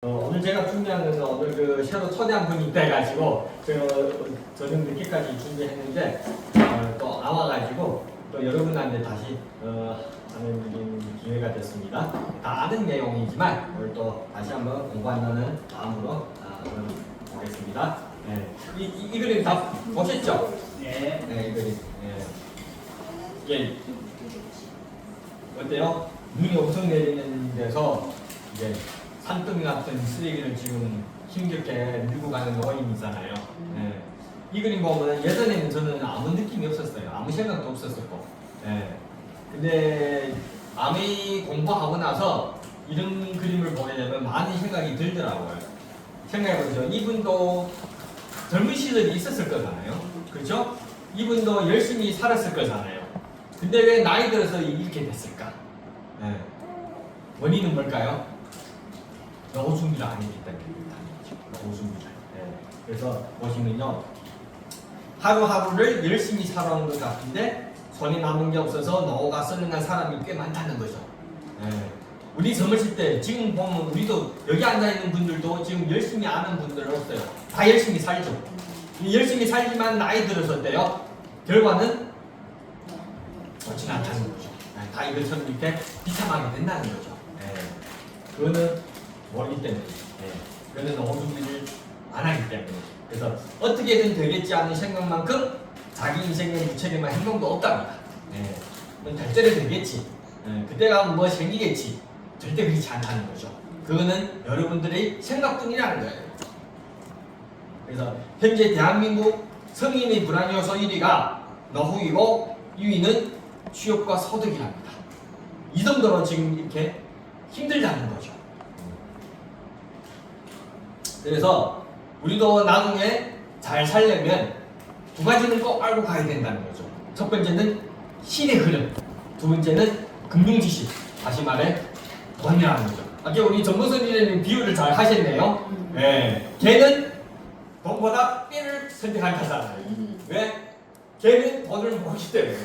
오늘 제가 준비한 것은 오늘 그 새로 초대한 분이 있다 해가지고 저녁 늦게까지 준비했는데 또 안 와가지고 또 여러분한테 다시 하는 기회가 됐습니다. 다 아는 내용이지만 오늘 또 다시 한번 공부한다는 마음으로 보겠습니다. 네. 이 그림 다 보셨죠? 네. 네, 이 그림. 네. 이게 어때요? 눈이 엄청 내리는 데서 이제 산더미 같은 쓰레기를 지금 힘겹게 밀고 가는 노인이잖아요. 네. 이 그림 보면 예전에는 저는 아무 느낌이 없었어요. 아무 생각도 없었었고. 네. 근데 아미 공부하고 나서 이런 그림을 보게 되면 많은 생각이 들더라고요. 생각해보죠. 이분도 젊은 시절이 있었을 거잖아요. 그렇죠? 이분도 열심히 살았을 거잖아요. 근데 왜 나이 들어서 이렇게 됐을까? 네. 원인은 뭘까요? 노후 준비를 안 했기 때문입니다. 노후 준비를. 네. 그래서 보시면요, 하루하루를 열심히 살아온 것 같은데 손에 남은 게 없어서 노후가 썰렁한 사람이 꽤 많다는 거죠. 네. 우리 젊으실 때 지금 보면 우리도 여기 앉아 있는 분들도 지금 열심히 아는 분들은 없어요. 다 열심히 살죠. 열심히 살지만 나이 들어서 어때요? 결과는 좋지 않다는 거죠. 네. 다 이것처럼 이렇게 비참하게 된다는 거죠. 네. 그거는 모르기 때문에, 그거는 노후 준비를 안 하기 때문에. 그래서 어떻게든 되겠지 하는 생각만큼 자기 인생에 무책임한 행동도 없답니다. 뭐 될대로 되겠지, 그때 가면 뭐 생기겠지, 절대 그렇지 않다는 거죠. 그거는 여러분들의 생각뿐이라는 거예요. 그래서 현재 대한민국 성인의 불안 요소 1위가 노후이고 2위는 취업과 소득이랍니다. 이 정도로 지금 이렇게 힘들다는 거죠. 그래서 우리도 나중에 잘 살려면 두 가지는 꼭 알고 가야 된다는 거죠. 첫 번째는 시대 흐름, 두 번째는 금융지식, 다시 말해 돈이라는 거죠. 아까 우리 전무선이라는 비유를 잘 하셨네요. 걔는 돈보다 뼈를 선택한다잖아요. 왜? 걔는 돈을 모르기 때문에.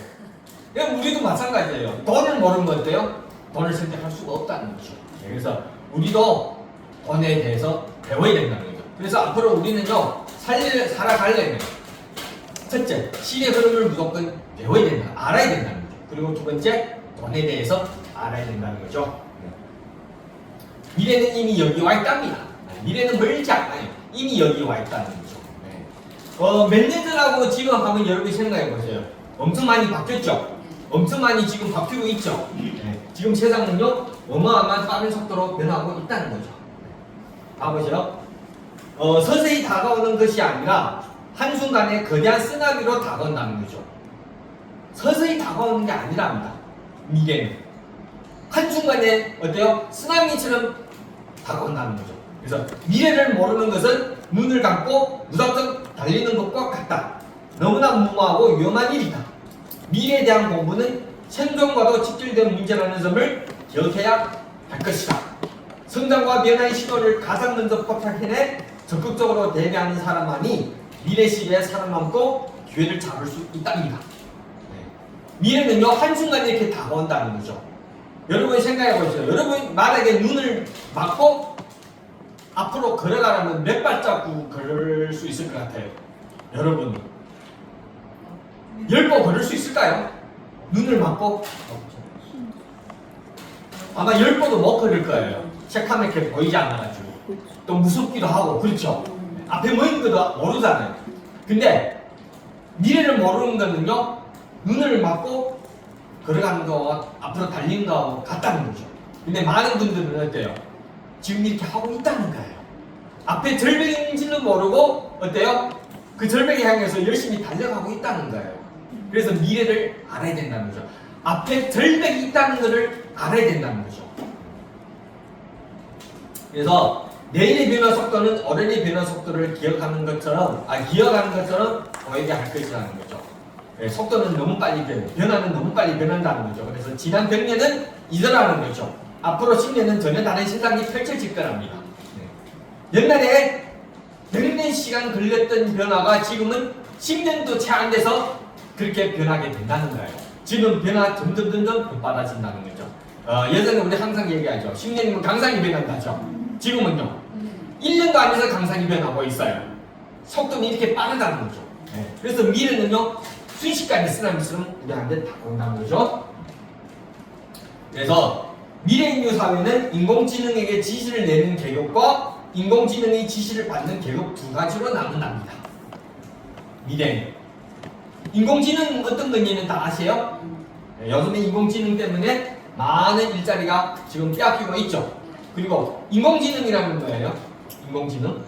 그럼 우리도 마찬가지예요. 돈을 모르면 어때요? 돈을 선택할 수가 없다는 거죠. 그래서 우리도 돈에 대해서 배워야 된다는 거죠. 그래서 앞으로 우리는요, 살아가려면 첫째, 시대 흐름을 무조건 배워야 된다, 알아야 된다는 거죠. 그리고 두 번째, 돈에 대해서 알아야 된다는 거죠. 미래는 이미 여기 와 있답니다. 미래는 멀지 않아요. 이미 여기 와 있다는 거죠. 몇 년 전하고 지금 한번 여러분이 생각해 보세요. 엄청 많이 바뀌었죠? 엄청 많이 지금 바뀌고 있죠? 지금 세상은요, 어마어마한 빠른 속도로 변하고 있다는 거죠. 봐보세요. 서서히 다가오는 것이 아니라 한순간에 거대한 쓰나미로 다가온다는 거죠. 서서히 다가오는 게 아니랍니다. 미래는 한순간에 어때요? 쓰나미처럼 다가온다는 거죠. 그래서 미래를 모르는 것은 눈을 감고 무작정 달리는 것과 같다. 너무나 무모하고 위험한 일이다. 미래에 대한 공부는 생존과도 직결된 문제라는 점을 기억해야 할 것이다. 성장과 변화의 시도를 가장 먼저 포착해내 적극적으로 대비하는 사람만이 미래 시대에 살아남고 기회를 잡을 수 있답니다. 미래는요, 한순간에 이렇게 다가온다는 거죠. 여러분 생각해 보세요. 여러분 만약에 눈을 막고 앞으로 걸어가라면 몇 발자국 걸을 수 있을 것 같아요? 여러분 10번 걸을 수 있을까요? 눈을 막고? 아마 10번도 못 걸을 거예요. 새카맣게 보이지 않아가지고. 또 무섭기도 하고, 그렇죠? 앞에 뭐 있는 것도 모르잖아요. 근데 미래를 모르는 거는요, 눈을 막고 걸어가는 거와 앞으로 달리는 거하고 같다는 거죠. 근데 많은 분들은 어때요? 지금 이렇게 하고 있다는 거예요. 앞에 절벽인지는 모르고 어때요? 그 절벽에 향해서 열심히 달려가고 있다는 거예요. 그래서 미래를 알아야 된다는 거죠. 앞에 절벽이 있다는 것을 알아야 된다는 거죠. 그래서 내일의 변화 속도는 어른의 변화 속도를 기억하는 것처럼 보이게 할 것이라는 거죠. 속도는 너무 빨리 변화는 너무 빨리 변한다는 거죠. 그래서 지난 100년은 이더라는 거죠. 앞으로 10년은 전혀 다른 세상이 펼쳐질 거랍니다. 옛날에 100년 시간 걸렸던 변화가 지금은 10년도 채 안 돼서 그렇게 변하게 된다는 거예요. 지금 변화 점점 급받아진다는 거죠. 예전에 우리 항상 얘기하죠. 10년이면 강산이 변한다죠. 지금은요, 1년도 안에서 강산이 변하고 있어요. 속도는 이렇게 빠르다는 거죠. 네. 그래서 미래는요, 순식간에 쓰나미 있으면 우리한테 다 온다는 거죠. 그래서 미래인류 사회는 인공지능에게 지시를 내는 계급과 인공지능의 지시를 받는 계급 두 가지로 나눈답니다. 미래인. 인공지능은 어떤 건지는 다 아세요? 네, 요즘에 인공지능 때문에 많은 일자리가 지금 빼앗기고 있죠. 그리고 인공지능이라는 거예요. 인공지능.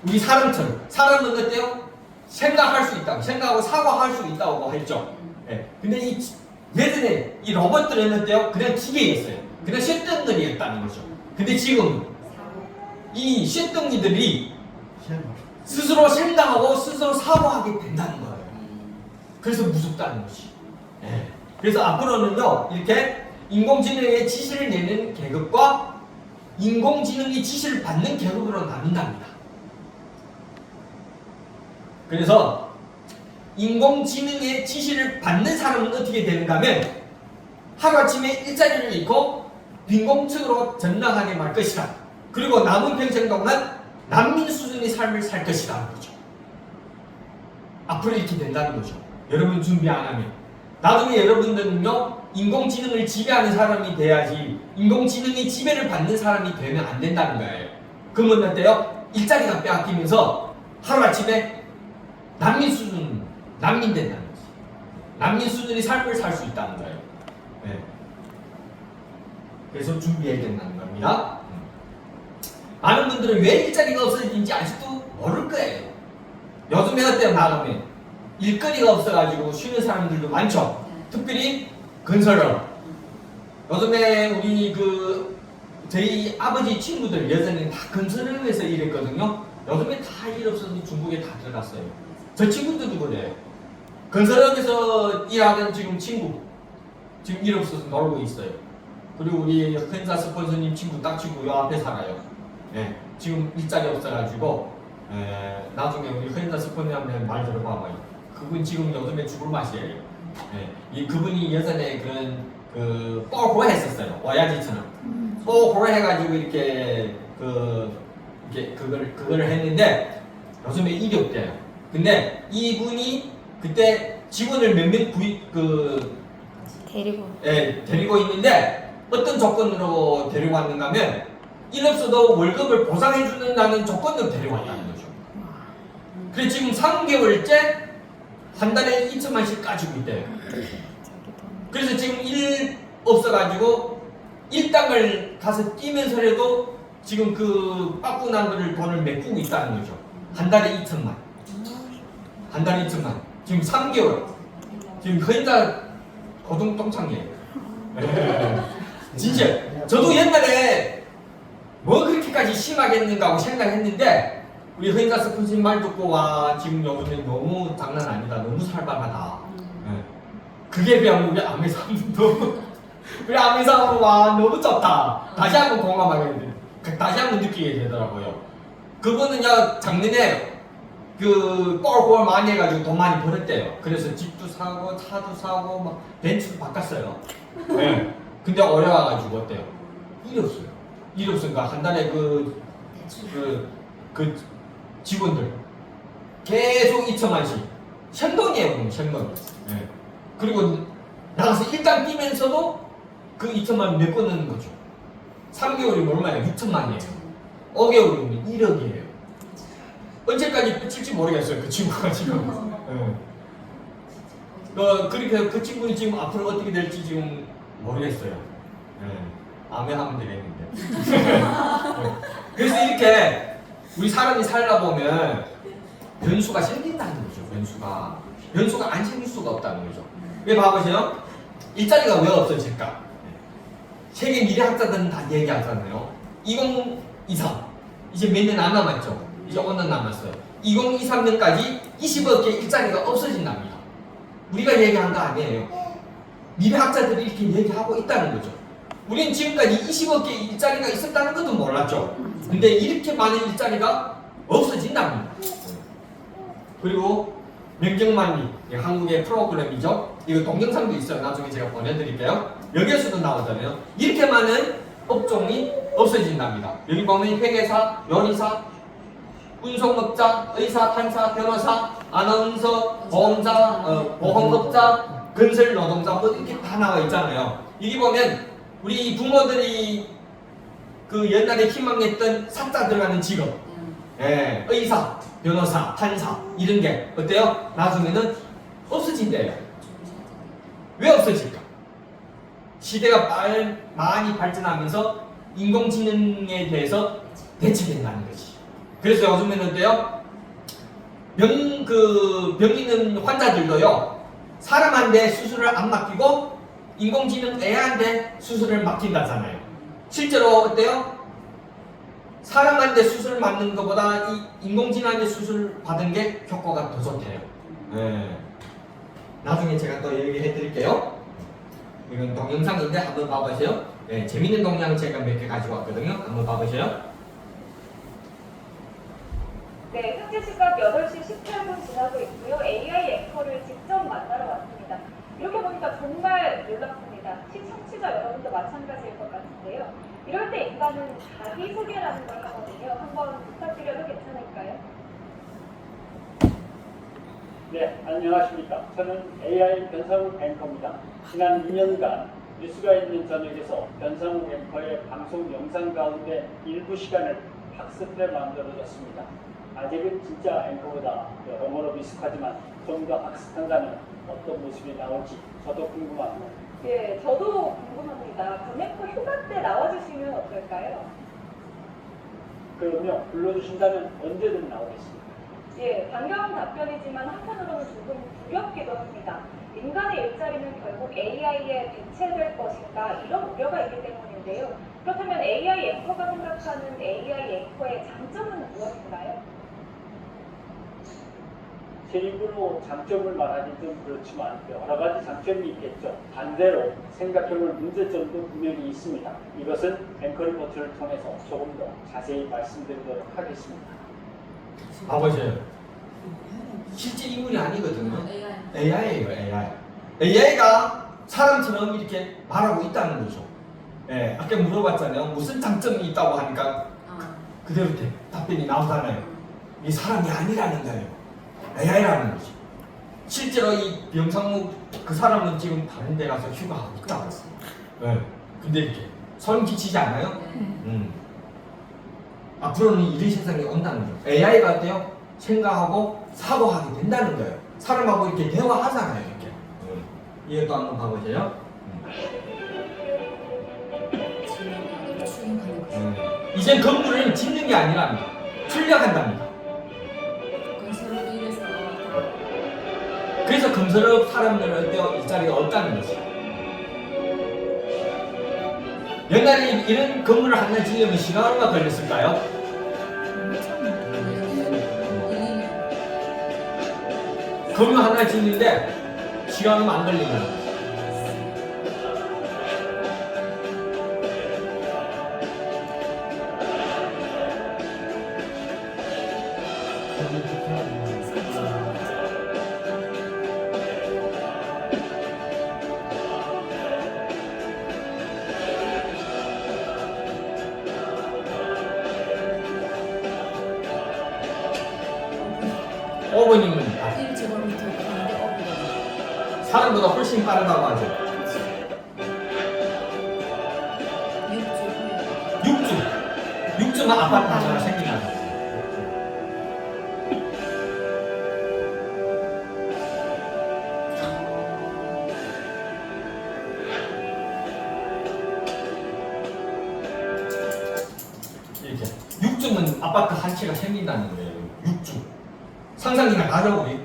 우리 사람처럼. 사람은 어때요? 생각할 수 있다. 생각하고 사고할 수 있다고 했죠. 네. 근데 예전에 이 로봇들은 어때요? 그냥 기계였어요. 그냥 쇳덩이였다는 거죠. 근데 지금 이 쇳덩이들이 스스로 생각하고 스스로 사고하게 된다는 거예요. 그래서 무섭다는 거지. 네. 그래서 앞으로는요, 이렇게 인공지능의 지시를 내는 계급과 인공지능이 지시를 받는 계급으로 나눈답니다. 그래서 인공지능의 지시를 받는 사람은 어떻게 되는가 하면 하루아침에 일자리를 잃고 빈곤층으로 전락하게 말 것이다. 그리고 남은 평생 동안 난민 수준의 삶을 살 것이다. 그렇죠. 앞으로 이렇게 된다는 거죠. 여러분 준비 안 하면. 나중에 여러분들은요, 인공지능을 지배하는 사람이 돼야지 인공지능의 지배를 받는 사람이 되면 안 된다는 거예요. 그러면 어때요? 일자리가 빼앗기면서 하루아침에 난민 된다는 거지. 난민 수준의 삶을 살 수 있다는 거예요. 네. 그래서 준비해야 된다는 겁니다. 많은 분들은 왜 일자리가 없어지는지 아직도 모를 거예요. 요즘에 어때요? 나가면 일거리가 없어가지고 쉬는 사람들도 많죠. 특별히 건설업. 요즘에 우리 저희 아버지 친구들 예전에는 다 건설업에서 일했거든요. 요즘에 다 일 없어서 중국에 다 들어갔어요. 저 친구들도 그래요. 건설업에서 일하는 지금 친구 지금 일 없어서 놀고 있어요. 그리고 우리 현사 스폰서님 친구 딱 친구 요 앞에 살아요. 예, 지금 일자리 없어가지고 나중에 우리 현사 스폰서님 말 들어봐봐요. 그분 지금 요즘에 죽을 맛이에요. 예, 그분이 예전에 그런 뽀호 했었어요. 와야지처럼 뽀호 해가지고 이렇게 그걸 했는데 요즘에 일이 없대요. 근데 이분이 그때 직원을 몇몇 데리고 있는데 어떤 조건으로 데리고 왔는가 하면 일 없어도 월급을 보상해주는다는 조건으로 데리고 왔다는 거죠. 그래 지금 3개월째 한 달에 2천만씩 까지고 있대요. 그래서 지금 일 없어가지고 일당을 가서 뛰면서라도 지금 그 빠꾸난 거를 돈을 메꾸고 있다는 거죠. 한 달에 2천만. 한 달에 2천만. 지금 3개월. 지금 현자 고동똥창이에요. 진짜. 저도 옛날에 뭐 그렇게까지 심하겠는가 하고 생각했는데 우리 현자 스폰서님 말 듣고 와 지금 요즘에 너무 장난 아니다. 너무 살벌하다. 그게 비하면 우리 아메 사람도 우리 아메 사람은 와 너무 좋다. 다시 한번 공감하게 돼. 다시 한번 느끼게 되더라고요. 그분은요 작년에 꼴꼴 많이 해가지고 돈 많이 벌었대요. 그래서 집도 사고 차도 사고 막 벤츠도 바꿨어요. 네. 근데 어려워가지고 어때요? 일이 없어요. 일이 없으니까 한 달에 그 직원들 계속 2천만씩 현동이에요. 현동. 네. 그리고 나가서 일단 뛰면서도 그 2천만 메꿔내는 거죠. 3개월이면 얼마예요? 6천만이에요. 5개월이면 1억이에요. 언제까지 끝일지 모르겠어요. 그 친구가 지금. 그렇게 그 친구는 지금 앞으로 어떻게 될지 지금 모르겠어요. 아멘하면 되겠는데. 그래서 이렇게 우리 사람이 살다 보면 변수가 생긴다는 거죠. 변수가 안 생길 수가 없다는 거죠. 왜 봐보세요. 일자리가 왜 없어질까? 세계 미래학자들은 다 얘기하잖아요. 2023 이제 몇 년 안 남았죠. 이제 5년 남았어요. 2023년까지 20억 개 일자리가 없어진답니다. 우리가 얘기한 거 아니에요. 미래학자들이 이렇게 얘기하고 있다는 거죠. 우리는 지금까지 20억 개 일자리가 있었다는 것도 몰랐죠. 근데 이렇게 많은 일자리가 없어진답니다. 그리고 명경만리 한국의 프로그램이죠. 이거 동영상도 있어요. 나중에 제가 보내드릴게요. 여기에서도 나오잖아요. 이렇게 많은 업종이 없어진답니다. 여기 보면 회계사, 요리사, 운송업자, 의사, 판사, 변호사, 아나운서, 보험자, 보험업자, 건설 노동자 뭐 이렇게 다 나와 있잖아요. 여기 보면 우리 부모들이 그 옛날에 희망했던 삭자 들어가는 직업, 예, 의사, 변호사, 판사 이런 게 어때요? 나중에는 없어진대요. 왜 없어질까? 시대가 많이 발전하면서 인공지능에 대해서 대체된다는 거지. 그래서 요즘에는 어때요? 병 있는 환자들도요, 사람한테 수술을 안 맡기고 인공지능 AI한테 수술을 맡긴다잖아요. 실제로 어때요? 사람한테 수술을 맞는 것보다 이 인공지능한테 수술 받은 게 효과가 더 좋대요. 네. 나중에 제가 또 얘기해 드릴게요. 이건 동영상인데 한번 봐보세요. 네, 재밌는 동영 제가 몇 개 가지고 왔거든요. 한번 봐보세요. 네, 현재 시각 8시 18분 지나고 있고요. AI 앵커를 직접 만나러 왔습니다. 이렇게 보니까 정말 놀랍습니다. 시청자 여러분도 마찬가지일 것 같은데요. 이럴 때 인간은 자기소개라는 걸 하거든요. 한번 부탁드려도 괜찮을까요? 네, 안녕하십니까. 저는 AI 변상욱 앵커입니다. 지난 2년간 뉴스가 있는 저녁에서 변상욱 앵커의 방송 영상 가운데 일부 시간을 학습해 만들어졌습니다. 아직은 진짜 앵커보다 여러모로 미숙하지만 좀 더 학습한다면 어떤 모습이 나올지 저도 궁금합니다. 예, 저도 궁금합니다. 금액표 휴가 때 나와주시면 어떨까요? 그럼요, 불러주신다면 언제든 나오겠습니다. 예, 반가운 답변이지만 한편으로는 조금 두렵기도 합니다. 인간의 일자리는 결국 AI에 대체될 것인가 이런 우려가 있기 때문인데요. 그렇다면 AI 앵커가 생각하는 AI 앵커의 장점은 무엇인가요? 제 입으로 장점을 말하기 좀 그렇지만 여러 가지 장점이 있겠죠. 반대로 생각해볼 문제점도 분명히 있습니다. 이것은 앵커 리포트를 통해서 조금 더 자세히 말씀드리도록 하겠습니다. 봐보세요. 실제 인물이 아니거든요. AI예요, AI. AI가 사람처럼 이렇게 말하고 있다는 거죠. 예, 아까 물어봤잖아요. 무슨 장점이 있다고 하니까 그대로 답변이 나오잖아요. 이 사람이 아니라는 거예요. AI라는 거지. 실제로 이 병상무 그 사람은 지금 다른 데 가서 휴가하고 있다고. 예. 근데 이렇게 소름 끼치지 않아요? 앞으로는 이런 세상이 온다는 거예요. AI가 어때요? 생각하고 사고하게 된다는 거예요. 사람하고 이렇게 대화하잖아요, 이렇게. 이것도 한번 봐보세요. 이젠 건물을 짓는 게 아니라 출력한답니다. 그래서 건설업 사람들은 일자리가 없다는 거지. 옛날에 이런 건물을 하나 지으려면 시간 얼마 걸렸을까요? 건물 하나 짓는데 시간 얼마 안 걸리는 어머님은 사람보다 훨씬 빠르다고 하죠. 6주만 아파트 하나 생기나. 이렇게 6주면 아파트 한 채가 생긴다는 거예요. 6주. 상상이나 가죠 우리.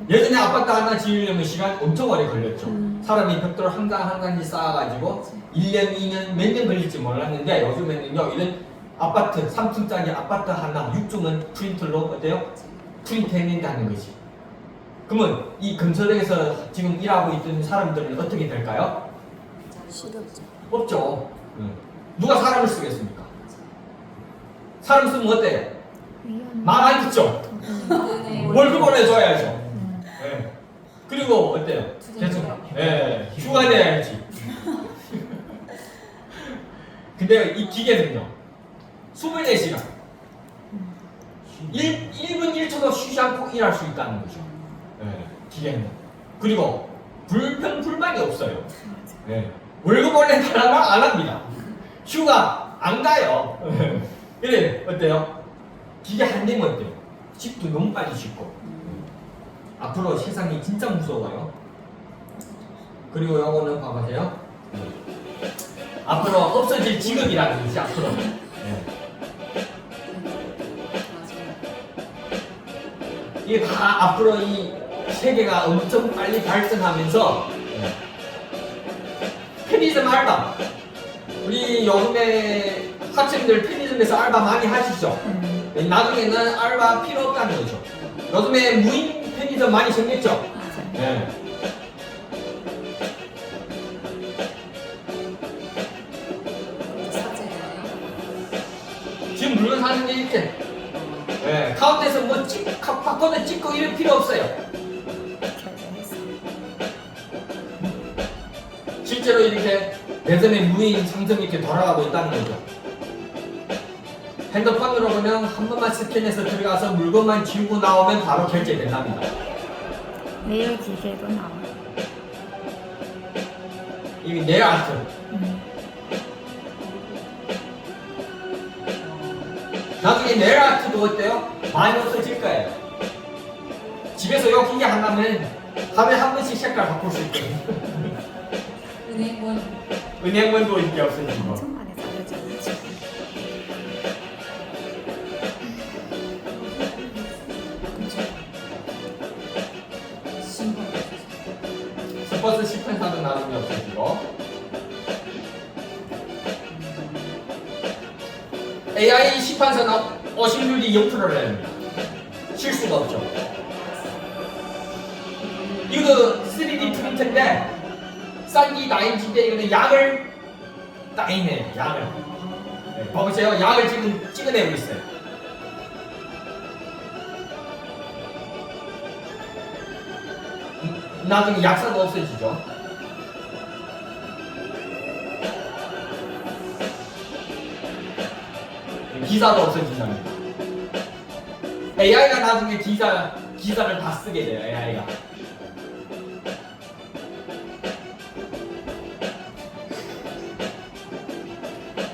예전에 아파트 하나 지으려면 시간 엄청 오래 걸렸죠. 사람이 벽돌 한 단지 쌓아가지고 1년, 2년, 몇 년 걸릴지 몰랐는데 요즘에는요, 이런 아파트, 3층짜리 아파트 하나 6주면 프린터로 어때요? 프린트 해낸다는 거지. 그러면 이 건설에서 지금 일하고 있던 사람들은 어떻게 될까요? 실업자. 없죠. 누가 사람을 쓰겠습니까? 사람 쓰면 어때요? 말 안 듣죠? 월급 보내줘야죠. 네. 그리고 어때요? 대충 휴가 내야지. 근데 이 기계는요 24시간 1분 1초도 쉬지 않고 일할 수 있다는 거죠. 예, 기계는. 그리고 불만이 없어요. 예, 월급 원래 달라면 안 합니다. 휴가 안 가요. 근데 어때요? 기계 한 대면 어때요? 집도 너무 빨리 짓고. 앞으로 세상이 진짜 무서워요. 그리고 요거는 봐보세요. 앞으로 없어질 직업이라는 거지 앞으로. 예. 이게 다 앞으로 이 세계가 엄청 빨리 발전하면서 편의점 알바, 우리 요즘에 학생들 편의점에서 알바 많이 하시죠? 나중에는 알바 필요 없다는 거죠. 요즘에 무인 편의점 많이 생겼죠? 네. 지금 물건 사는 게 이렇게 네, 가운데서 뭐 바코드 찍고 이럴 필요 없어요. 실제로 이렇게 예전에 무인 상점이 이렇게 돌아가고 있다는 거죠. 핸드폰으로 그냥 한 번만 스캔해서 들어가서 물건만 지우고 나오면 바로 결제된답니다. 네일 기계도 나와. 이게 네일 아트. 나중에 네일 아트도 어때요? 많이 없어질 거예요. 집에서 요 기계 하나면 하루에 한 번씩 색깔 바꿀 수 있거든요. 은행원도 이렇게 없어지고. 엄청 많이 달라졌네 지금. 스포츠 시판사도 나중에 없어지고. AI 시판사는 어신률이 0%를 합니다. 실수가 없죠. 이거 3D 프린터인데 싼기 나인인데 이거는 약을 따이네. 약을. 네, 보세요. 약을 지금 찍어내고 있어요. 나중에 약사도 없어지죠. 기사도 없어진답니다. AI가 나중에 기사를 다 쓰게 돼요. AI가.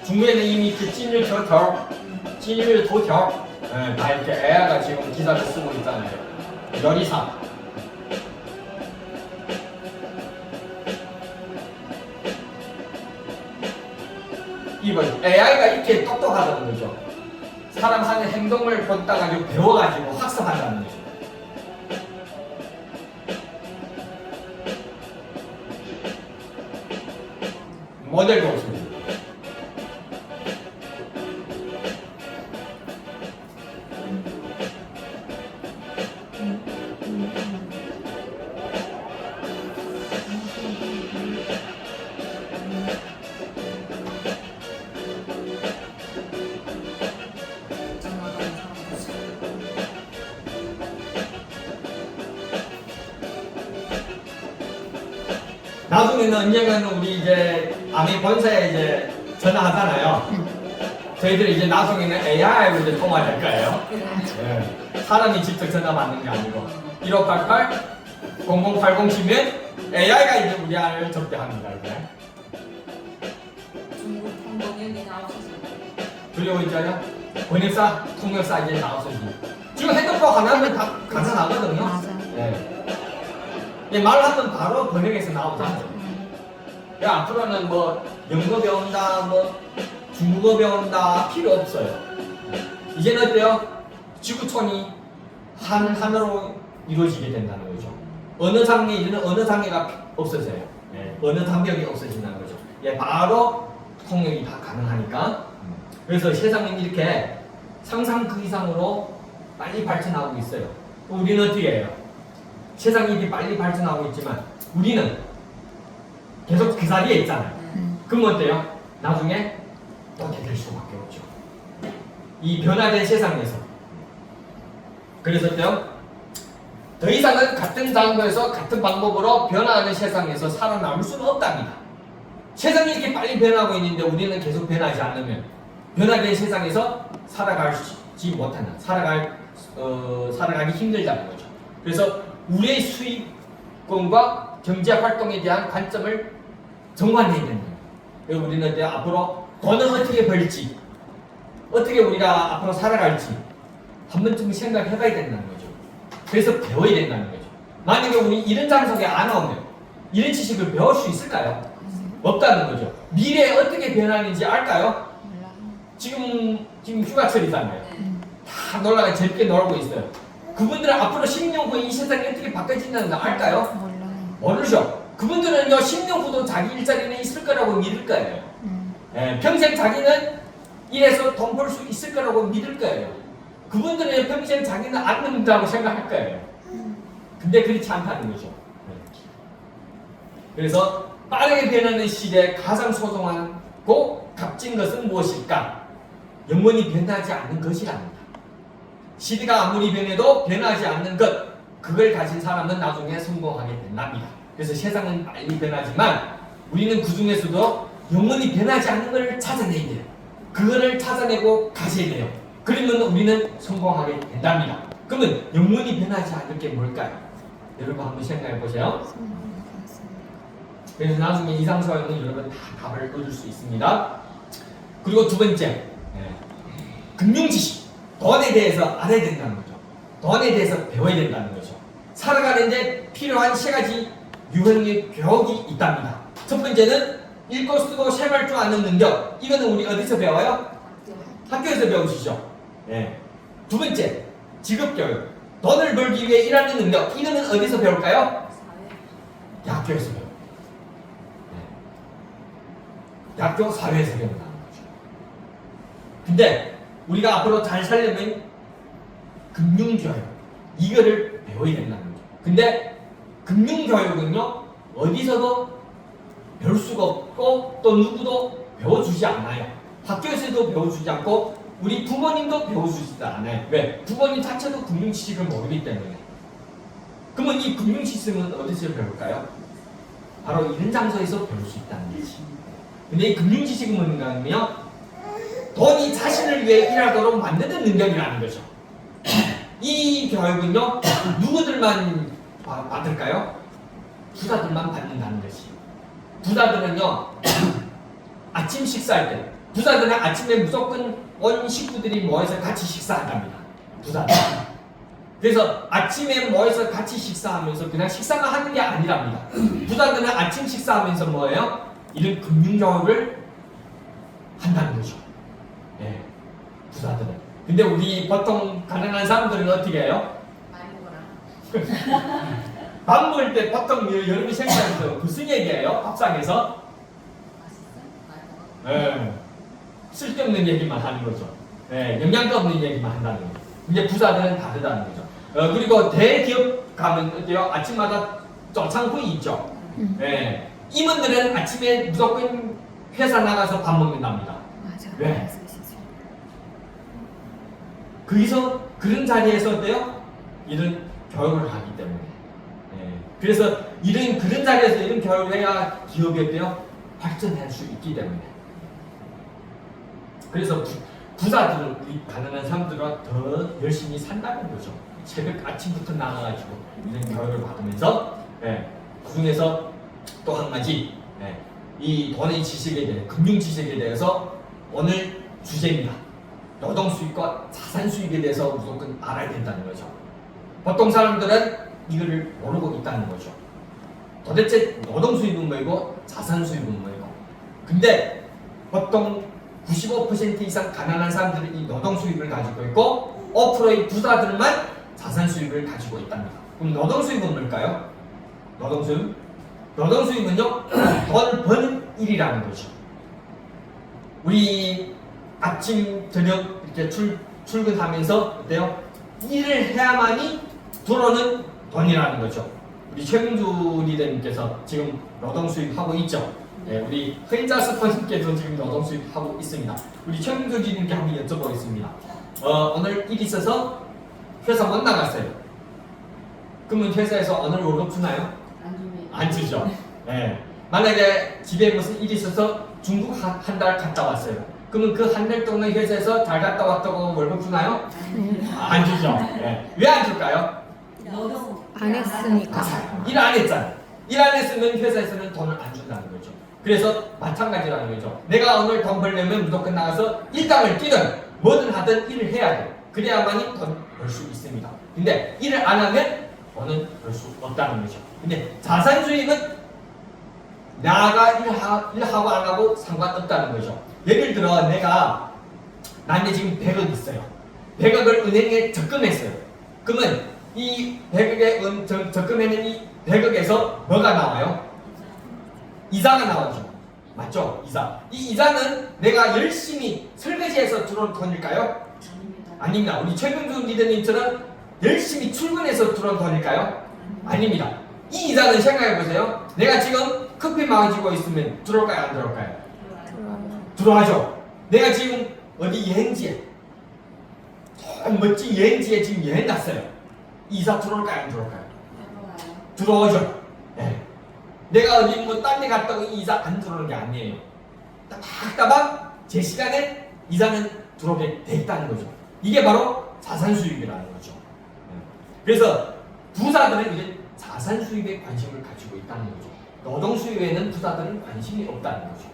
중국에는 이미 그 찐율 도条, 다 이렇게 AI가 지금 기사를 쓰고 있잖아요. 요리사. 이번 AI가 이렇게 똑똑하다는 거죠. 사람 하는 행동을 보다가 배워가지고 학습한다는 거죠. 모델도 없습니다. 나중에는 언젠가는 우리 이제 아메 본사에 이제 전화하잖아요. 저희들이 이제 나중에는 AI로 이제 통화할 거예요. 네. 사람이 직접 전화 받는 게 아니고 1588 0080 치면 AI가 이제 우리 안을 접대합니다. 이제. 중국 통번역이 나오셔서 그리고 이제요 번역사, 통역사 이제 나와서 지금 핸드폰 하나면 다 가능하거든요. 맞아. 네. 말하면 바로 번역해서 나오잖아요. 앞으로는 뭐 영어 배운다, 뭐 중국어 배운다 필요 없어요. 이제는 어때요? 지구촌이 하나로 이루어지게 된다는 거죠. 언어 장애 이제는 언어 장애가 없어져요. 언어 장벽이 없어진다는 거죠. 바로 통역이 다 가능하니까. 그래서 세상은 이렇게 상상 그 이상으로 빨리 발전하고 있어요. 우리는 어떻게 해요? 세상이 이렇게 빨리 발전하고 있지만 우리는 계속 그 자리에 있잖아요. 그럼 어때요? 나중에 어떻게 될 수밖에 없죠. 이 변화된 세상에서. 그래서 어때요? 더 이상은 같은 장소에서 같은 방법으로 변화하는 세상에서 살아남을 수는 없답니다. 세상이 이렇게 빨리 변하고 있는데 우리는 계속 변하지 않으면 변화된 세상에서 살아가지 못하는, 살아가기 힘들다는 거죠. 그래서 우리의 수익권과 경제 활동에 대한 관점을 정관해야 된다. 그리고 우리는 이제 앞으로 돈을 어떻게 벌지, 어떻게 우리가 앞으로 살아갈지 한 번쯤 생각해봐야 된다는 거죠. 그래서 배워야 된다는 거죠. 만약에 우리 이런 장소에 안 오면 이런 지식을 배울 수 있을까요? 없다는 거죠. 미래에 어떻게 변하는지 알까요? 지금 휴가철이잖아요. 다 놀다가 재밌게 놀고 있어요. 그분들은 앞으로 10년 후에 이 세상이 어떻게 바뀌어진다는 거 알까요? 몰라요. 모르죠. 그분들은요 10년 후도 자기 일자리는 있을 거라고 믿을 거예요. 평생 자기는 일해서 돈 벌 수 있을 거라고 믿을 거예요. 그분들은 평생 자기는 안 늙는다고 생각할 거예요. 근데 그렇지 않다는 거죠. 그래서 빠르게 변하는 시대에 가장 소중하고 값진 것은 무엇일까? 영원히 변하지 않는 것이랍니다. 시대가 아무리 변해도 변하지 않는 것, 그걸 가진 사람은 나중에 성공하게 된답니다. 그래서 세상은 빨리 변하지만 우리는 그 중에서도 영원히 변하지 않는 걸 찾아내야 돼요. 그거를 찾아내고 가셔야 돼요. 그러면 우리는 성공하게 된답니다. 그러면 영원히 변하지 않을 게 뭘까요? 여러분 한번 생각해 보세요. 그래서 나중에 이상서에는 여러분 다 답을 얻을 수 있습니다. 그리고 두 번째, 금융지식, 돈에 대해서 알아야 된다는 거죠. 돈에 대해서 배워야 된다는 거죠. 살아가는데 필요한 세 가지 유형의 교육이 있답니다. 첫 번째는 읽고 쓰고 셈할 줄 아는 능력. 이거는 우리 어디서 배워요? 학교에서 배우시죠. 두 번째, 직업교육. 돈을 벌기 위해 일하는 능력. 이거는 어디서 배울까요? 학교에서 배워요. 학교 사회에서 배운다는 거죠. 근데 우리가 앞으로 잘 살려면 금융교육 이거를 배워야 된다는 거죠. 근데 금융교육은요 어디서도 배울 수가 없고 또 누구도 배워주지 않아요. 학교에서도 배워주지 않고 우리 부모님도 배워주지도 않아요. 왜? 부모님 자체도 금융지식을 모르기 때문에. 그러면 이 금융지식은 어디서 배울까요? 바로 이런 장소에서 배울 수 있다는 거지. 근데 이 금융지식은 뭔가면요 돈이 자신을 위해 일하도록 만드는 능력이라는 거죠. 이 교육은요 누구들만 받을까요? 부자들만 받는다는 것이. 부자들은요 아침 식사할 때 부자들은 아침에 무조건 온 식구들이 모여서 같이 식사한답니다. 부자들. 그래서 아침에 모여서 같이 식사하면서 그냥 식사만 하는 게 아니랍니다. 부자들은 아침 식사하면서 뭐예요? 이런 금융교육을 한다는 거죠. 부자들은. 근데 우리 보통 가난한 사람들은 어떻게 해요? 많이 먹어라. 밥 먹을 때 보통 여러분이 생각하면서 무슨 얘기예요? 밥상에서? 맛있어? 많이 먹어. 쓸데없는 얘기만 하는 거죠. 영양가 없는 얘기만 한다는 거죠. 근데 부자들은 다르다는 거죠. 그리고 대기업 가면 어때요? 아침마다 쪼창구이 있죠. 임원들은 아침에 무조건 회사 나가서 밥 먹는답니다. 맞아요. 왜? 거기서 그런 자리에서 어때요? 이런 교육을 하기 때문에. 그래서 그런 자리에서 이런 교육을 해야 기업이 어때요? 발전할 수 있기 때문에. 그래서 부자들은 우리 가난한 사람들과 더 열심히 산다는 거죠. 새벽 아침부터 나가가지고 이런 교육을 받으면서 그 중에서 또 한 가지 이 돈의 지식에 대해 금융 지식에 대해서 오늘 주제입니다. 노동 수익과 자산 수익에 대해서 무조건 알아야 된다는 거죠. 보통 사람들은 이거를 모르고 있다는 거죠. 도대체 노동 수익은 뭐이고 자산 수익은 뭐이고. 근데 보통 95% 이상 가난한 사람들은 이 노동 수익을 가지고 있고 5%의 부자들만 자산 수익을 가지고 있답니다. 그럼 노동 수익은 뭘까요? 노동 수익? 노동 수익은요 돈을 버는 일이라는 거죠. 우리 아침 저녁 이렇게 출근하면서 어때요? 일을 해야만이 들어오는 돈이라는 거죠. 우리 최민주 리더님께서 지금 노동 수익 하고 있죠. 우리 흔자 스퍼님께서 지금 노동 수익 하고 있습니다. 우리 최민주 리더님께 한번 여쭤보겠습니다. 오늘 일 있어서 회사 못 나갔어요. 그러면 회사에서 오늘 월급 주나요? 안 주면 안 주죠. 만약에 집에 무슨 일이 있어서 중국 한 달 갔다 왔어요. 그러면 그 한 달 동안 회사에서 잘 갔다 왔다고 월급 주나요? 안 주죠. 왜 안 줄까요? 노동 안 했으니까. 일 안 했잖아요. 일 안 했으면 회사에서는 돈을 안 준다는 거죠. 그래서 마찬가지라는 거죠. 내가 오늘 돈 벌려면 무조건 나가서 일당을 뛰든 뭐든 하든 일을 해야 돼요. 그래야만이 돈 벌 수 있습니다. 근데 일을 안 하면 돈은 벌 수 없다는 거죠. 근데 자산 수익은 나가 일하고 안 하고 상관없다는 거죠. 예를 들어 나한테 지금 100억 있어요. 100억을 은행에 적금했어요. 그러면 이 100억에 적금해는 이 100억에서 뭐가 나와요? 이자가 나오죠. 맞죠? 이자. 이 이자는 내가 열심히 설거지해서 들어온 돈일까요? 아닙니다. 우리 최병준 리더님처럼 열심히 출근해서 들어온 돈일까요? 아닙니다. 이 이자는 생각해보세요. 내가 지금 커피 마시고 있으면 들어올까요? 안 들어올까요? 들어가죠. 내가 지금 어디 여행지에 멋진 여행지에 지금 여행 갔어요. 이자 들어올까요? 안 들어올까요? 들어오죠. 네. 내가 어디 뭐 딴 데 갔다고 이자 안 들어오는 게 아니에요. 따박따박 제 시간에 이자는 들어오게 돼 있다는 거죠. 이게 바로 자산 수입이라는 거죠. 그래서 부자들은 이제 자산 수입에 관심을 가지고 있다는 거죠. 노동 수입에는 부자들은 관심이 없다는 거죠.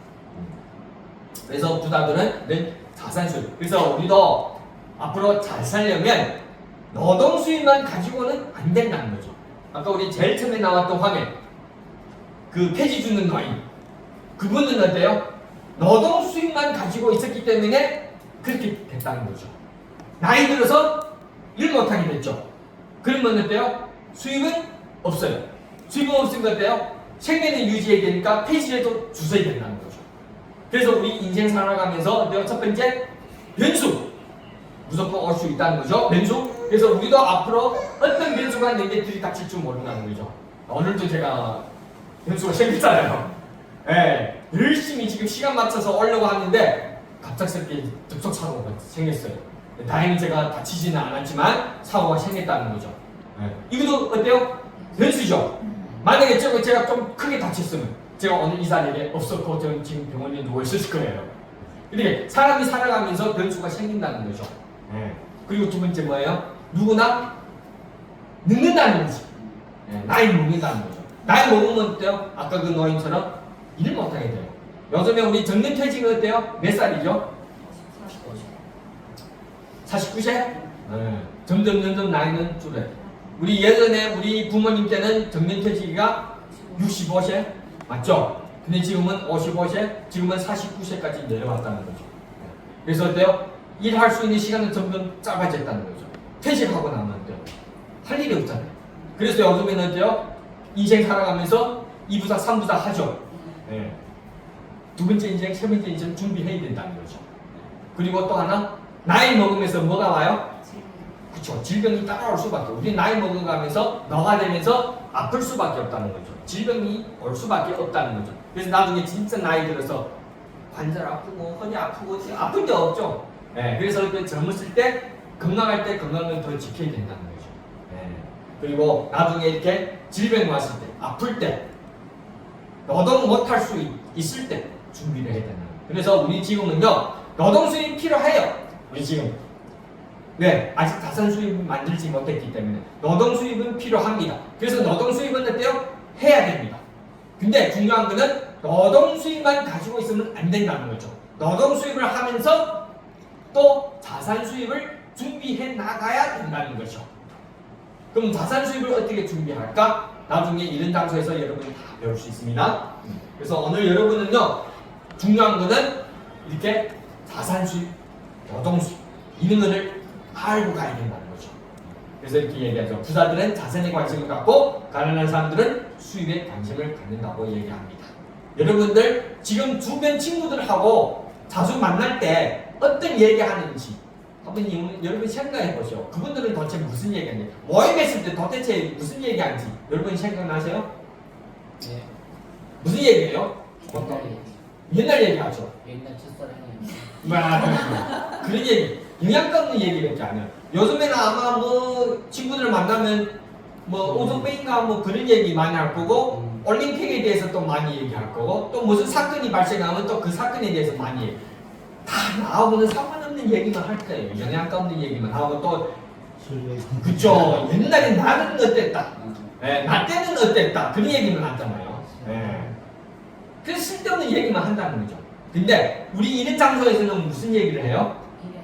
그래서 부자들은 자산 수입. 그래서 우리도 앞으로 잘 살려면 노동 수입만 가지고는 안 된다는 거죠. 아까 우리 제일 처음에 나왔던 화면, 그 폐지 주는 노인, 그분은 어때요? 노동 수입만 가지고 있었기 때문에 그렇게 됐다는 거죠. 나이 들어서 일 못하게 됐죠. 그러면 어때요? 수입은 없어요. 수입은 없으면 어때요? 생계는 유지해야 되니까 폐지라도 주셔야 된다는 거죠. 그래서 우리 인생 살아가면서 어때요? 첫 번째, 변수. 무조건 올 수 있다는 거죠. 변수. 그래서 우리도 앞으로 어떤 변수가 내게 들이닥칠 줄 모른다는 거죠. 오늘도 제가 변수가 생겼잖아요. 예, 열심히 지금 시간 맞춰서 오려고 하는데 갑작스럽게 접촉사고가 생겼어요. 다행히 제가 다치지는 않았지만 사고가 생겼다는 거죠. 예. 이것도 어때요? 변수죠. 만약에 제가 좀 크게 다쳤으면 제가 오늘 이 자리에 없었고 저는 지금 병원에 누워 있었을 거예요. 이렇게 사람이 살아가면서 변수가 생긴다는 거죠. 예. 그리고 두 번째 뭐예요? 누구나 늙는다는 거지. 예. 나이 먹는다는 거죠. 나이 먹으면 어때요? 아까 그 노인처럼 일을 못하게 돼요. 요즘에 우리 정년퇴직은 어때요? 몇 살이죠? 49세? 네. 점점 나이는 줄어요. 우리 예전에 우리 부모님 때는 정년퇴직이가 65세? 맞죠? 근데 지금은 55세, 지금은 49세까지 내려왔다는 거죠. 그래서 어때요? 일할 수 있는 시간은 점점 짧아졌다는 거죠. 퇴직하고 나면 어때요? 할 일이 없잖아요. 그래서 요즘에는 어때요? 인생 살아가면서 2부작, 3부작 하죠. 네. 두 번째 인생, 세 번째 인생 준비해야 된다는 거죠. 그리고 또 하나, 나이 먹으면서 뭐가 와요? 그렇죠. 질병이 따라올 수밖에. 우리 나이 먹어가면서 너가 되면서 아플 수밖에 없다는 거죠. 질병이 올 수밖에 없다는 거죠. 그래서 나중에 진짜 나이 들어서 관절 아프고 허리 아프고 아픈 게 없죠. 네. 그래서 그 젊었을 때 건강할 때 건강을 더 지켜야 된다는 거죠. 네. 그리고 나중에 이렇게 질병이 왔을 때 아플 때 노동 못할 수 있을 때 준비를 해야 된다는 거예요. 그래서 우리 지금은요 노동 수입이 필요해요. 우리 지금 네, 아직 자산 수입을 만들지 못했기 때문에 노동 수입은 필요합니다. 그래서 노동 수입은 어때요? 해야 됩니다. 근데 중요한 거는 노동 수입만 가지고 있으면 안 된다는 거죠. 노동 수입을 하면서 또 자산 수입을 준비해 나가야 된다는 거죠. 그럼 자산 수입을 어떻게 준비할까? 나중에 이런 장소에서 여러분이 다 배울 수 있습니다. 그래서 오늘 여러분은요 중요한 거는 이렇게 자산 수입, 노동 수입 이런 거를 알고 가야 된다는 거죠. 그래서 이렇게 얘기하죠. 부자들은 자산에 관심을 갖고 가난한 사람들은 수입에 관심을 갖는다고 얘기합니다. 여러분들 지금 주변 친구들하고 자주 만날 때 어떤 얘기하는지 한번 여러분 생각해 보시오. 그분들은 도대체 무슨 얘기하는지 모임했을 때 도대체 무슨 얘기하는지 여러분 생각나세요? 네. 무슨 얘기예요? 옛날 옛날 얘기하죠. 옛날 첫사랑이 그런 얘기, 영양가 없는 얘기밖에 안 해요. 요즘에는 아마 뭐 친구들 만나면 뭐 오토페인가 뭐 그런 얘기 많이 할 거고 올림픽에 대해서 또 많이 얘기할 거고 또 무슨 사건이 발생하면 또 그 사건에 대해서 많이 얘기. 다 나하고는 상관없는 얘기만 할 거예요. 영향가 없는 얘기만 하고 또 그쵸. 옛날에 나는 어땠다. 예, 나 때는 어땠다. 그런 얘기만 하잖아요. 예. 그래서 쓸데없는 얘기만 한다는 거죠. 근데 우리 이런 장소에서는 무슨 얘기를 해요? 이래.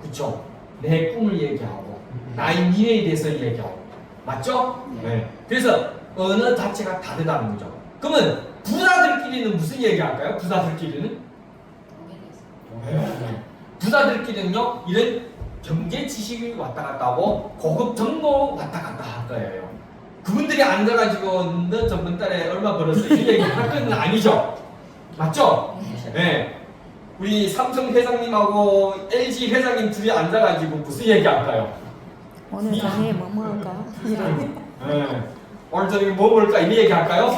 그쵸. 내 꿈을 얘기하고 나의 미래에 대해서 얘기하고 맞죠? 네. 그래서 언어 자체가 다르다는 거죠. 그러면 부자들끼리는 무슨 얘기할까요? 부자들끼리는? 네. 부자들끼리는요 이런 경제 지식이 왔다 갔다 하고 고급 정보 왔다 갔다 할 거예요. 그분들이 앉아가지고 너 저번 달에 얼마 벌었어 이 얘기 할 건 아니죠. 맞죠? 네. 우리 삼성 회장님하고 LG 회장님 둘이 앉아가지고 무슨 얘기 할까요? 오늘 저녁에 뭐 먹을까? 이런. 네. 오늘 저녁에 뭐 먹을까 이런 얘기 할까요?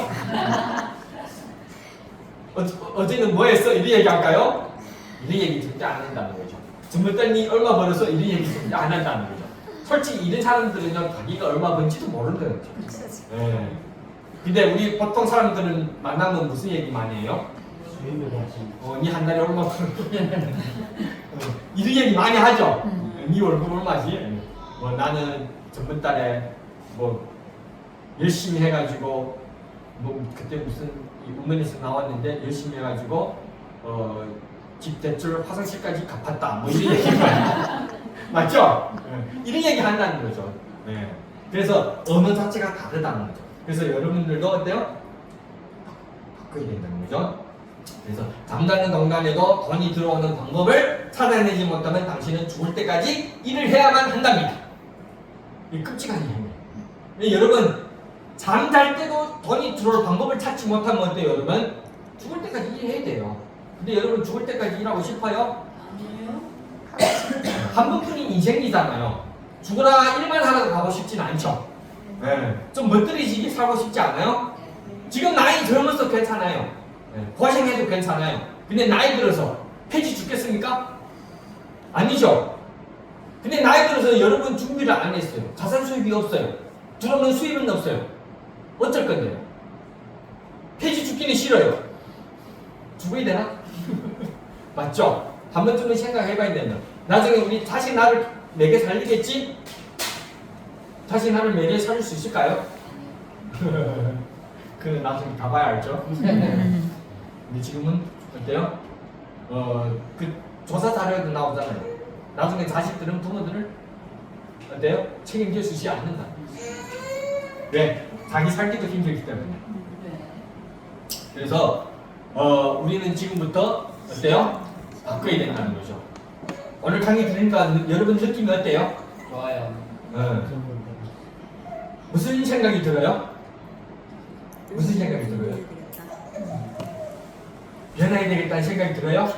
어제는 뭐 했어? 이런 얘기 할까요? 이런 얘기 절대 안 한다는 거죠. 저번 달에 얼마 벌었어? 이런 얘기 절대 안 한다는 거죠. 솔직히 이런 사람들은요 자기가 얼마 번지도 모르는 거죠. 네. 근데 우리 보통 사람들은 만나면 무슨 얘기 많이 해요? 니 한 달에 얼마 벌어? 이런 얘기 많이 하죠. 니 월급 얼마지? 뭐 나는 저번 달에 뭐 열심히 해가지고 뭐 그때 무슨 우면에서 나왔는데 열심히 해가지고 집 대출 화장실까지 갚았다. 뭐 이런 얘기 맞죠? 이런 얘기 한다는 거죠. 네. 그래서 언어 자체가 다르다는 거죠. 그래서 여러분들도 어때요? 바꿔야 된다는 거죠. 그래서 잠자는 동안에도 돈이 들어오는 방법을 찾아내지 못하면 당신은 죽을 때까지 일을 해야만 한답니다. 이 끔찍한 얘기예요. 여러분 잠잘 때도 돈이 들어올 방법을 찾지 못하면 어때요, 여러분? 죽을 때까지 일해야 돼요. 근데 여러분 죽을 때까지 일하고 싶어요? 아니에요? 한 번뿐인 인생이잖아요. 죽으라 일만 하러 가고 싶진 않죠. 네. 좀 멋들이지게 살고 싶지 않아요? 지금 나이 젊어서 괜찮아요. 네. 고생해도 괜찮아요. 근데 나이 들어서 폐지 죽겠습니까? 아니죠. 근데 나이 들어서 여러분 준비를 안 했어요. 자산 수입이 없어요. 들어오는 수입은 없어요. 어쩔 건데요? 폐지 죽기는 싫어요. 죽어야 되나? 맞죠? 한 번쯤은 생각해봐야 된다. 나중에 우리 다시 나를 매개 살리겠지? 다시 나를 매개 살릴 수 있을까요? 그건 나중에 가봐야 알죠? 근데 지금은 어때요? 그 조사 자료에도 나오잖아요. 나중에 자식들은 부모들을 어때요? 책임질 수 있지 않는다. 왜? 자기 살기도 힘들기 때문에. 그래서 우리는 지금부터 어때요? 바꿔야 된다는 거죠. 오늘 강의 들으니까 여러분 느낌이 어때요? 좋아요. 무슨 생각이 들어요? 무슨 생각이 들어요? 변해야 되겠다는 생각이 들어요?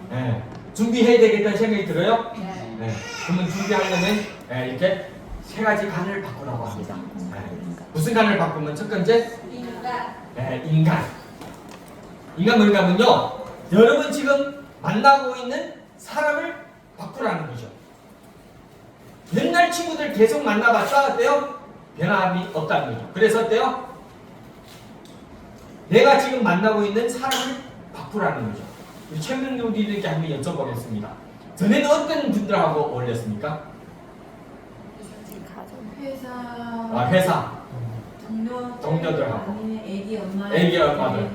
네. 준비해야 되겠다는 생각이 들어요? 네. 그러면 준비하려면 이렇게 세 가지 간을 바꾸라고 합니다. 무슨 간을 바꾸면 첫 번째? 인간. 인간 뭔가 하면요. 여러분 지금 만나고 있는 사람을 바꾸라는 거죠. 옛날 친구들 계속 만나봤자 어때요? 변함이 없다는 거죠. 그래서 어때요? 내가 지금 만나고 있는 사람을 바꾸라는 거죠. 우리 최민경 리더에게 한번 여쭤보겠습니다. 전에는 어떤 분들하고 어울렸습니까? 회사. 회사. 동료들하고. 아니면 애기 엄마. 애기 엄마들.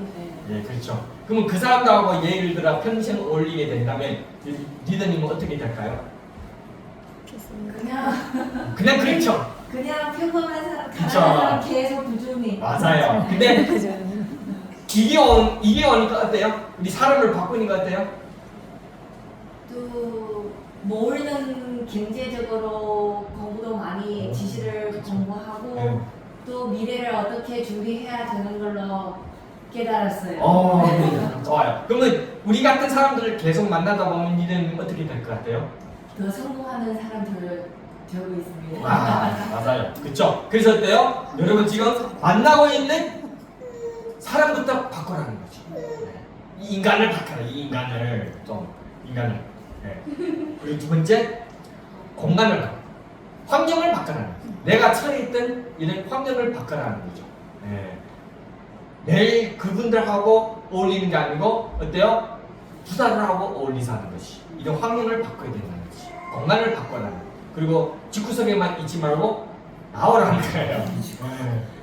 예, 그렇죠. 그러면 그 사람들하고 예를 들어 평생 어울리게 된다면 리더님은 어떻게 될까요? 그냥 그렇죠. 그냥 평범한 사람, 그쵸. 가난한 사람 계속 부주미. 맞아요. 근데 이게 오니까 어때요? 우리 사람을 바꾸니까 어때요? 또 모르는 경제적으로 공부도 많이 지식을 공부하고 네. 또 미래를 어떻게 준비해야 되는 걸로 깨달았어요. 네. 좋아요. 그러면 우리 같은 사람들을 계속 만나다 보면 니는 어떻게 될 것 같아요? 더 성공하는 사람들을 되고 있습니다. 맞아요. 그렇죠? 그래서 어때요? 여러분 지금 만나고 있는 사람부터 바꾸라는 거죠. 이 인간을 바꿔라. 이 인간을 좀 인간을. 네. 그리고 두 번째 공간을 바꿔. 환경을 바꿔라는 거죠. 내가 처해 있던 이런 환경을 바꿔라는 거죠. 네. 매일 그분들하고 어울리는 게 아니고 어때요? 두 사람하고 어울리서 하는 것이. 이런 환경을 바꿔야 된다는 것이. 공간을 바꿔라는. 그리고 집구석에만 있지 말고 나오라는 거예요.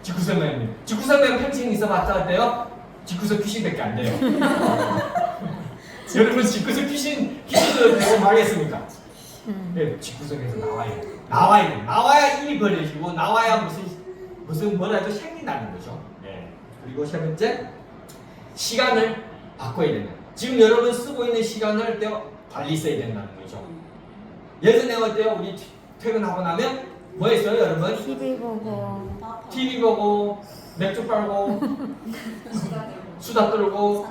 집구석에 펜싱 있어봤자 어때요? 집구석 귀신밖에 안 돼요. 여러분 집구석 귀신도 되고 말겠습니까? 네, 집구석에서 나와야 일이 벌어지고 나와야 무슨 뭐라도 생기 나는 거죠. 네. 그리고 세 번째, 시간을 바꿔야 된다. 지금 여러분 쓰고 있는 시간을 어때요? 관리 써야 된다는 거죠. 예전에 어때요? 우리 퇴근하고 나면 뭐 했어요, 여러분? TV 보고 TV 보고 맥주 빨고 수다 떨고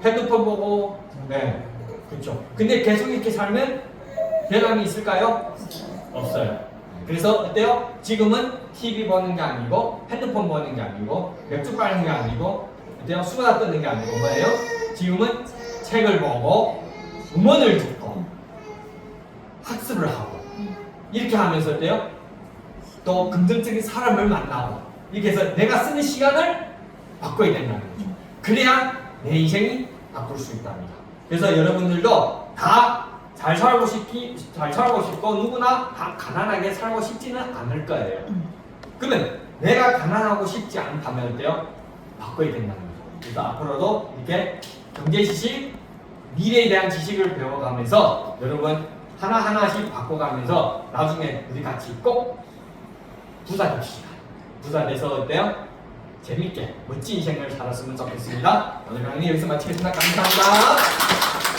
핸드폰 보고 네, 그렇죠. 근데 계속 이렇게 살면 변함이 있을까요? 없어요. 그래서 어때요? 지금은 TV 보는 게 아니고 핸드폰 보는 게 아니고 맥주 빨는 게 아니고 어때요? 수다 떠는 게 아니고 뭐예요? 지금은 책을 보고 음원을 듣고 학습을 하고 이렇게 하면서 어때요? 또 긍정적인 사람을 만나고 이렇게 해서 내가 쓰는 시간을 바꿔야 된다는 거죠. 그래야 내 인생이 바꿀 수 있답니다. 그래서 여러분들도 다 잘 살고 싶고 누구나 다 가난하게 살고 싶지는 않을 거예요. 그러면 내가 가난하고 싶지 않다면 어때요? 바꿔야 된다는 거죠. 그래서 앞으로도 이렇게 경제 지식, 미래에 대한 지식을 배워가면서 여러분 하나하나씩 바꿔가면서 나중에 우리 같이 꼭 부자 됩시다. 부자 돼서 어때요? 재밌게 멋진 인생을 살았으면 좋겠습니다. 오늘 강의 여기서 마치겠습니다. 감사합니다.